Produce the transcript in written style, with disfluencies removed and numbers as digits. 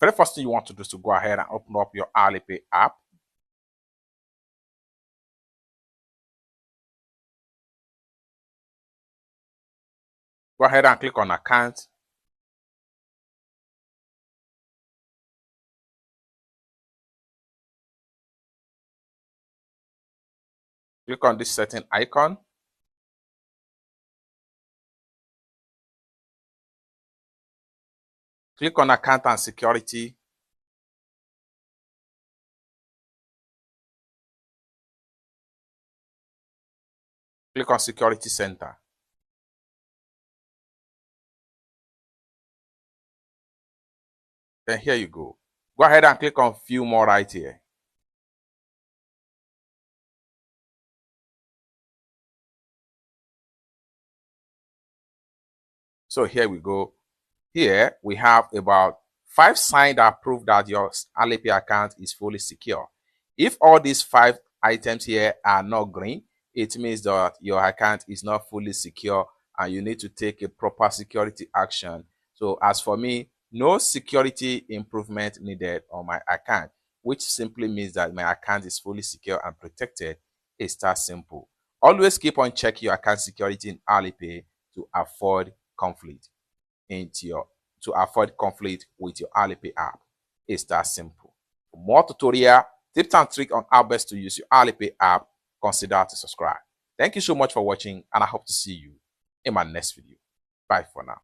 Very first thing you want to do is to go ahead and open up your Alipay app. Go ahead and click on account. Click on this setting icon. Click on account and security. Click on security center. Then here you go. Go ahead and click on view more right here. So here we go. Here we have about 5 signs that prove that your Alipay account is fully secure. If all these 5 items here are not green, it means that your account is not fully secure and you need to take a proper security action. So as for me, no security improvement needed on my account, which simply means that my account is fully secure and protected. It's that simple. Always keep on checking your account security in Alipay to avoid conflict with your Alipay app. It's that simple. For more tutorial, tips and tricks on how best to use your Alipay app, consider to subscribe. Thank you so much for watching, and I hope to see you in my next video. Bye for now.